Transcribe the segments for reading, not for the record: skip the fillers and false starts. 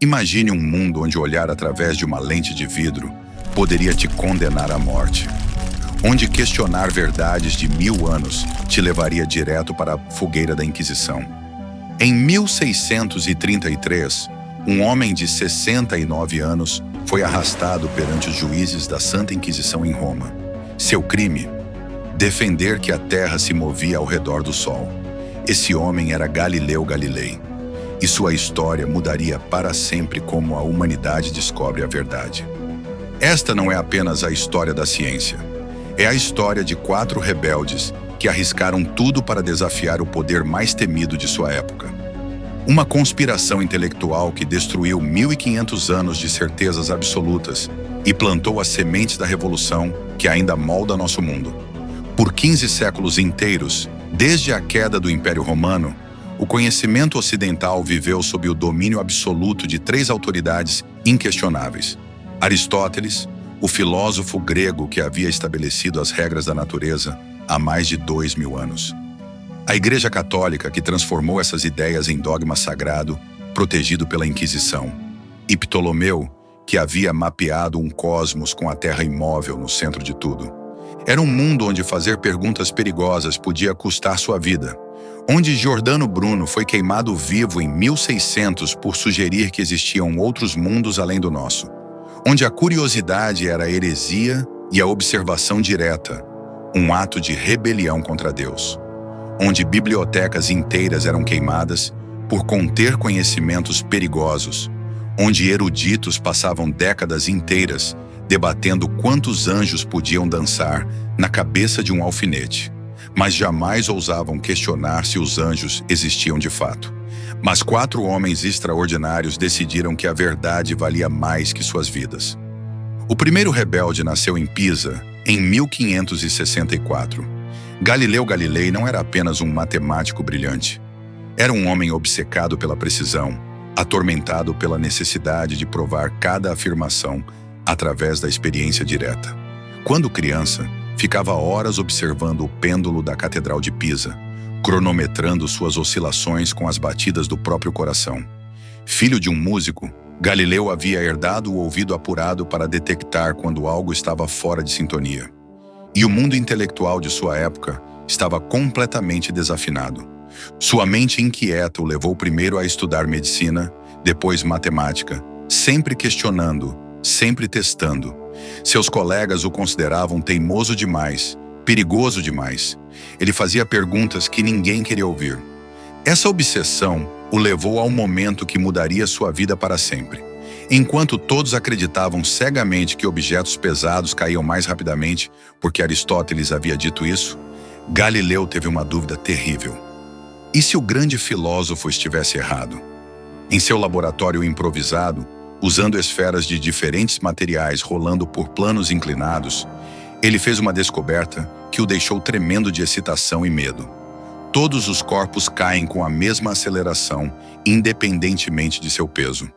Imagine um mundo onde olhar através de uma lente de vidro poderia te condenar à morte. Onde questionar verdades de 1000 anos te levaria direto para a fogueira da Inquisição. Em 1633, um homem de 69 anos foi arrastado perante os juízes da Santa Inquisição em Roma. Seu crime? Defender que a Terra se movia ao redor do Sol. Esse homem era Galileu Galilei. E sua história mudaria para sempre como a humanidade descobre a verdade. Esta não é apenas a história da ciência. É a história de 4 rebeldes que arriscaram tudo para desafiar o poder mais temido de sua época. Uma conspiração intelectual que destruiu 1500 anos de certezas absolutas e plantou as sementes da revolução que ainda molda nosso mundo. Por 15 séculos inteiros, desde a queda do Império Romano, o conhecimento ocidental viveu sob o domínio absoluto de 3 autoridades inquestionáveis. Aristóteles, o filósofo grego que havia estabelecido as regras da natureza há mais de 2000 anos. A Igreja Católica, que transformou essas ideias em dogma sagrado, protegido pela Inquisição. E Ptolomeu, que havia mapeado um cosmos com a Terra imóvel no centro de tudo. Era um mundo onde fazer perguntas perigosas podia custar sua vida. Onde Giordano Bruno foi queimado vivo em 1600 por sugerir que existiam outros mundos além do nosso. Onde a curiosidade era a heresia e a observação direta, um ato de rebelião contra Deus. Onde bibliotecas inteiras eram queimadas por conter conhecimentos perigosos. Onde eruditos passavam décadas inteiras debatendo quantos anjos podiam dançar na cabeça de um alfinete. Mas jamais ousavam questionar se os anjos existiam de fato. Mas 4 homens extraordinários decidiram que a verdade valia mais que suas vidas. O primeiro rebelde nasceu em Pisa, em 1564. Galileu Galilei não era apenas um matemático brilhante. Era um homem obcecado pela precisão, atormentado pela necessidade de provar cada afirmação através da experiência direta. Quando criança, ficava horas observando o pêndulo da Catedral de Pisa, cronometrando suas oscilações com as batidas do próprio coração. Filho de um músico, Galileu havia herdado o ouvido apurado para detectar quando algo estava fora de sintonia. E o mundo intelectual de sua época estava completamente desafinado. Sua mente inquieta o levou primeiro a estudar medicina, depois matemática, sempre questionando, sempre testando. Seus colegas o consideravam teimoso demais, perigoso demais. Ele fazia perguntas que ninguém queria ouvir. Essa obsessão o levou ao momento que mudaria sua vida para sempre. Enquanto todos acreditavam cegamente que objetos pesados caíam mais rapidamente, porque Aristóteles havia dito isso, Galileu teve uma dúvida terrível. E se o grande filósofo estivesse errado? Em seu laboratório improvisado, usando esferas de diferentes materiais rolando por planos inclinados, ele fez uma descoberta que o deixou tremendo de excitação e medo. Todos os corpos caem com a mesma aceleração, independentemente de seu peso.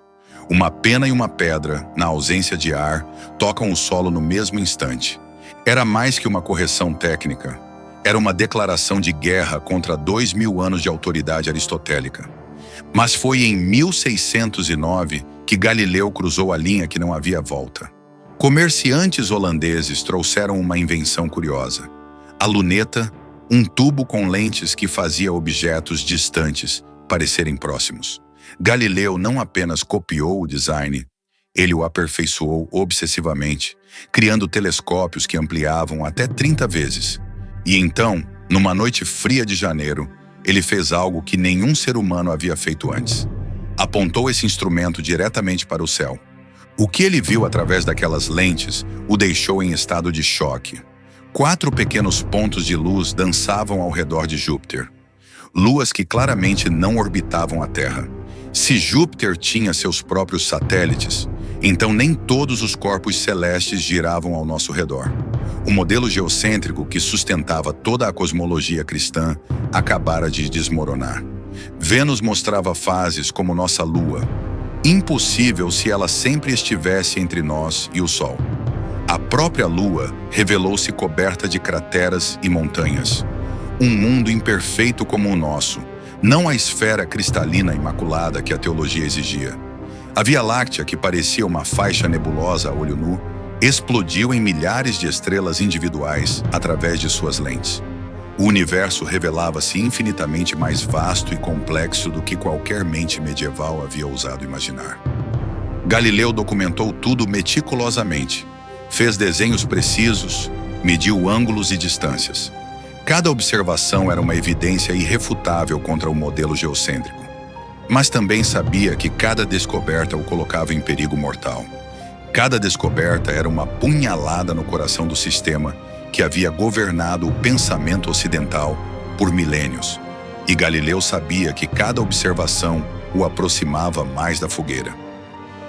Uma pena e uma pedra, na ausência de ar, tocam o solo no mesmo instante. Era mais que uma correção técnica. Era uma declaração de guerra contra 2000 anos de autoridade aristotélica. Mas foi em 1609 que Galileu cruzou a linha que não havia volta. Comerciantes holandeses trouxeram uma invenção curiosa. A luneta, um tubo com lentes que fazia objetos distantes parecerem próximos. Galileu não apenas copiou o design, ele o aperfeiçoou obsessivamente, criando telescópios que ampliavam até 30 vezes. E então, numa noite fria de janeiro, ele fez algo que nenhum ser humano havia feito antes. Apontou esse instrumento diretamente para o céu. O que ele viu através daquelas lentes o deixou em estado de choque. 4 pequenos pontos de luz dançavam ao redor de Júpiter. Luas que claramente não orbitavam a Terra. Se Júpiter tinha seus próprios satélites, então nem todos os corpos celestes giravam ao nosso redor. O modelo geocêntrico que sustentava toda a cosmologia cristã acabara de desmoronar. Vênus mostrava fases como nossa Lua. Impossível se ela sempre estivesse entre nós e o Sol. A própria Lua revelou-se coberta de crateras e montanhas. Um mundo imperfeito como o nosso, não a esfera cristalina imaculada que a teologia exigia. A Via Láctea, que parecia uma faixa nebulosa a olho nu, explodiu em milhares de estrelas individuais através de suas lentes. O universo revelava-se infinitamente mais vasto e complexo do que qualquer mente medieval havia ousado imaginar. Galileu documentou tudo meticulosamente, fez desenhos precisos, mediu ângulos e distâncias. Cada observação era uma evidência irrefutável contra o modelo geocêntrico. Mas também sabia que cada descoberta o colocava em perigo mortal. Cada descoberta era uma punhalada no coração do sistema que havia governado o pensamento ocidental por milênios. E Galileu sabia que cada observação o aproximava mais da fogueira.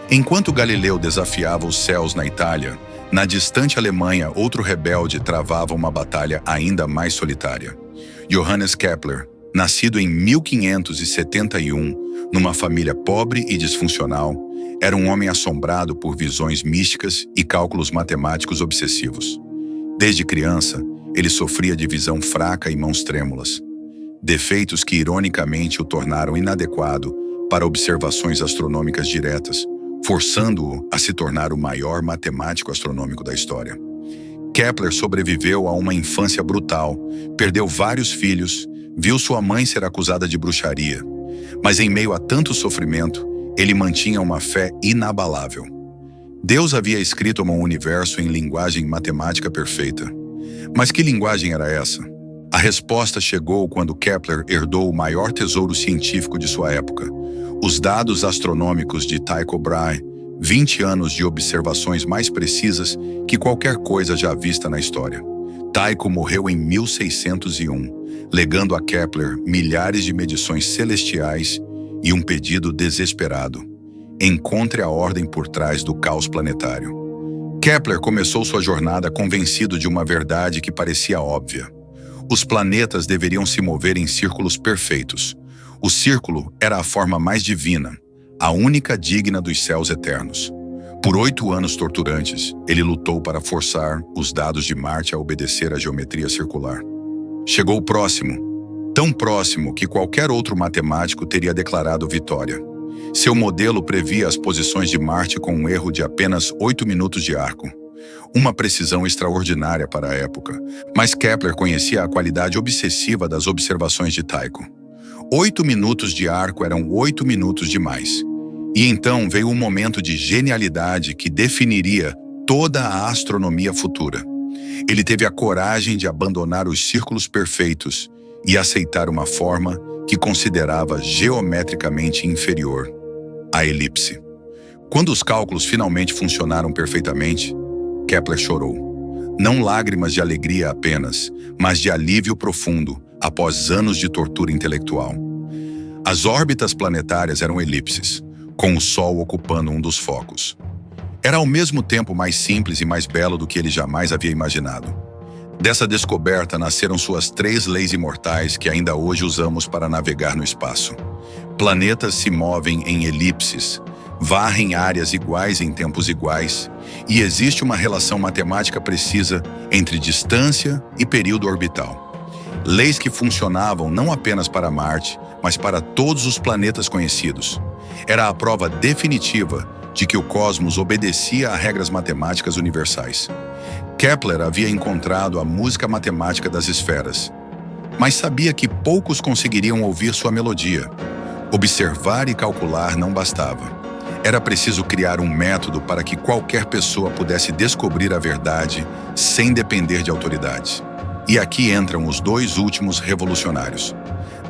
Enquanto Galileu desafiava os céus na Itália, na distante Alemanha, outro rebelde travava uma batalha ainda mais solitária. Johannes Kepler, nascido em 1571, numa família pobre e disfuncional, era um homem assombrado por visões místicas e cálculos matemáticos obsessivos. Desde criança, ele sofria de visão fraca e mãos trêmulas, defeitos que ironicamente o tornaram inadequado para observações astronômicas diretas, forçando-o a se tornar o maior matemático astronômico da história. Kepler sobreviveu a uma infância brutal, perdeu vários filhos, viu sua mãe ser acusada de bruxaria, mas em meio a tanto sofrimento, ele mantinha uma fé inabalável. Deus havia escrito um universo em linguagem matemática perfeita. Mas que linguagem era essa? A resposta chegou quando Kepler herdou o maior tesouro científico de sua época, os dados astronômicos de Tycho Brahe, 20 anos de observações mais precisas que qualquer coisa já vista na história. Tycho morreu em 1601, legando a Kepler milhares de medições celestiais e um pedido desesperado: encontre a ordem por trás do caos planetário. Kepler começou sua jornada convencido de uma verdade que parecia óbvia. Os planetas deveriam se mover em círculos perfeitos. O círculo era a forma mais divina, a única digna dos céus eternos. Por 8 anos torturantes, ele lutou para forçar os dados de Marte a obedecer à geometria circular. Chegou próximo, tão próximo que qualquer outro matemático teria declarado vitória. Seu modelo previa as posições de Marte com um erro de apenas 8 minutos de arco. Uma precisão extraordinária para a época, mas Kepler conhecia a qualidade obsessiva das observações de Tycho. 8 minutos de arco eram 8 minutos demais. E então veio um momento de genialidade que definiria toda a astronomia futura. Ele teve a coragem de abandonar os círculos perfeitos e aceitar uma forma que considerava geometricamente inferior, a elipse. Quando os cálculos finalmente funcionaram perfeitamente, Kepler chorou. Não lágrimas de alegria apenas, mas de alívio profundo após anos de tortura intelectual. As órbitas planetárias eram elipses, com o Sol ocupando um dos focos. Era ao mesmo tempo mais simples e mais belo do que ele jamais havia imaginado. Dessa descoberta nasceram suas 3 leis imortais que ainda hoje usamos para navegar no espaço. Planetas se movem em elipses, varrem áreas iguais em tempos iguais, e existe uma relação matemática precisa entre distância e período orbital. Leis que funcionavam não apenas para Marte, mas para todos os planetas conhecidos. Era a prova definitiva de que o cosmos obedecia a regras matemáticas universais. Kepler havia encontrado a música matemática das esferas, mas sabia que poucos conseguiriam ouvir sua melodia. Observar e calcular não bastava. Era preciso criar um método para que qualquer pessoa pudesse descobrir a verdade sem depender de autoridades. E aqui entram os 2 últimos revolucionários.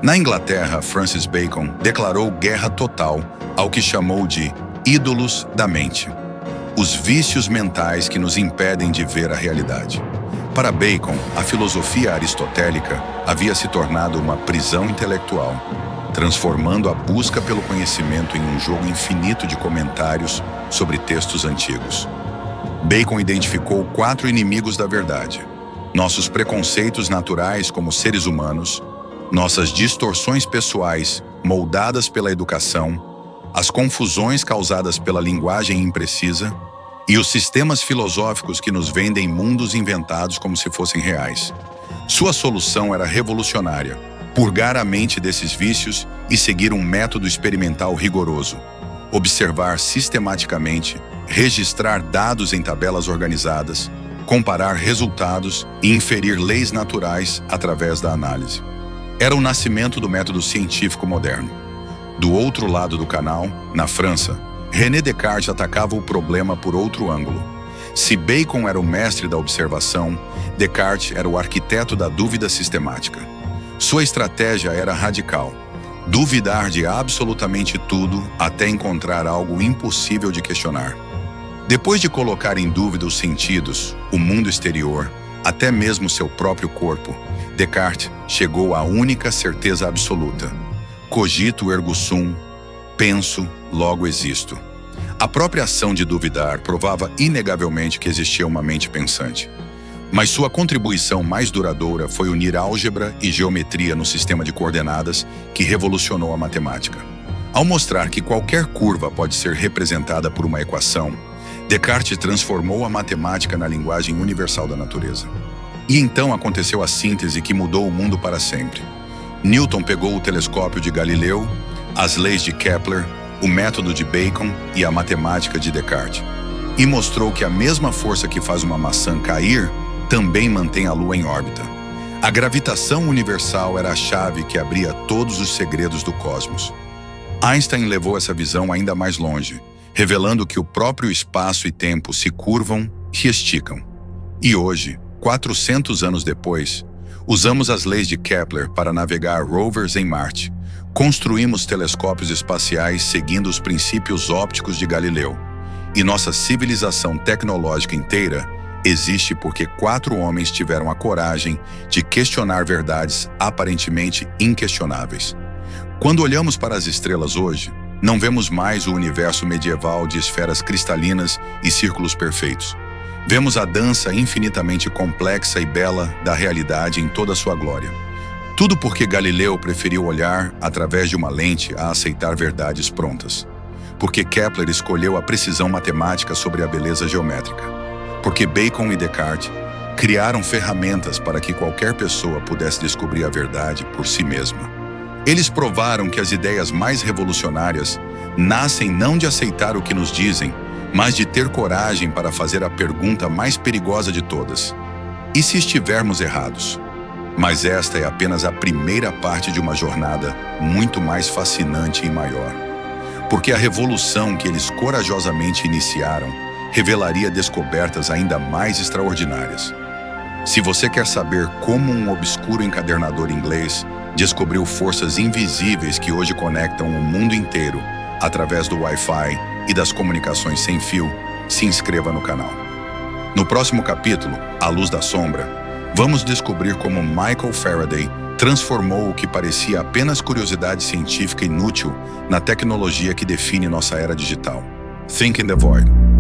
Na Inglaterra, Francis Bacon declarou guerra total ao que chamou de ídolos da mente, os vícios mentais que nos impedem de ver a realidade. Para Bacon, a filosofia aristotélica havia se tornado uma prisão intelectual, transformando a busca pelo conhecimento em um jogo infinito de comentários sobre textos antigos. Bacon identificou 4 inimigos da verdade: nossos preconceitos naturais como seres humanos, nossas distorções pessoais moldadas pela educação, as confusões causadas pela linguagem imprecisa e os sistemas filosóficos que nos vendem mundos inventados como se fossem reais. Sua solução era revolucionária: purgar a mente desses vícios e seguir um método experimental rigoroso. observar sistematicamente, registrar dados em tabelas organizadas, comparar resultados e inferir leis naturais através da análise. Era o nascimento do método científico moderno. Do outro lado do canal, na França, René Descartes atacava o problema por outro ângulo. Se Bacon era o mestre da observação, Descartes era o arquiteto da dúvida sistemática. Sua estratégia era radical: duvidar de absolutamente tudo até encontrar algo impossível de questionar. Depois de colocar em dúvida os sentidos, o mundo exterior, até mesmo seu próprio corpo, Descartes chegou à única certeza absoluta: cogito ergo sum, penso, logo existo. A própria ação de duvidar provava inegavelmente que existia uma mente pensante. Mas sua contribuição mais duradoura foi unir álgebra e geometria no sistema de coordenadas que revolucionou a matemática. Ao mostrar que qualquer curva pode ser representada por uma equação, Descartes transformou a matemática na linguagem universal da natureza. E então aconteceu a síntese que mudou o mundo para sempre. Newton pegou o telescópio de Galileu, as leis de Kepler, o método de Bacon e a matemática de Descartes, e mostrou que a mesma força que faz uma maçã cair também mantém a Lua em órbita. A gravitação universal era a chave que abria todos os segredos do cosmos. Einstein levou essa visão ainda mais longe, revelando que o próprio espaço e tempo se curvam e esticam. E hoje, 400 anos depois, usamos as leis de Kepler para navegar rovers em Marte. Construímos telescópios espaciais seguindo os princípios ópticos de Galileu. E nossa civilização tecnológica inteira existe porque 4 homens tiveram a coragem de questionar verdades aparentemente inquestionáveis. Quando olhamos para as estrelas hoje, não vemos mais o universo medieval de esferas cristalinas e círculos perfeitos. Vemos a dança infinitamente complexa e bela da realidade em toda a sua glória. Tudo porque Galileu preferiu olhar através de uma lente a aceitar verdades prontas. Porque Kepler escolheu a precisão matemática sobre a beleza geométrica. Porque Bacon e Descartes criaram ferramentas para que qualquer pessoa pudesse descobrir a verdade por si mesma. Eles provaram que as ideias mais revolucionárias nascem não de aceitar o que nos dizem, mas de ter coragem para fazer a pergunta mais perigosa de todas: e se estivermos errados? Mas esta é apenas a primeira parte de uma jornada muito mais fascinante e maior. Porque a revolução que eles corajosamente iniciaram revelaria descobertas ainda mais extraordinárias. Se você quer saber como um obscuro encadernador inglês descobriu forças invisíveis que hoje conectam o mundo inteiro através do Wi-Fi e das comunicações sem fio, se inscreva no canal. No próximo capítulo, A Luz da Sombra, vamos descobrir como Michael Faraday transformou o que parecia apenas curiosidade científica inútil na tecnologia que define nossa era digital. Think in the Void.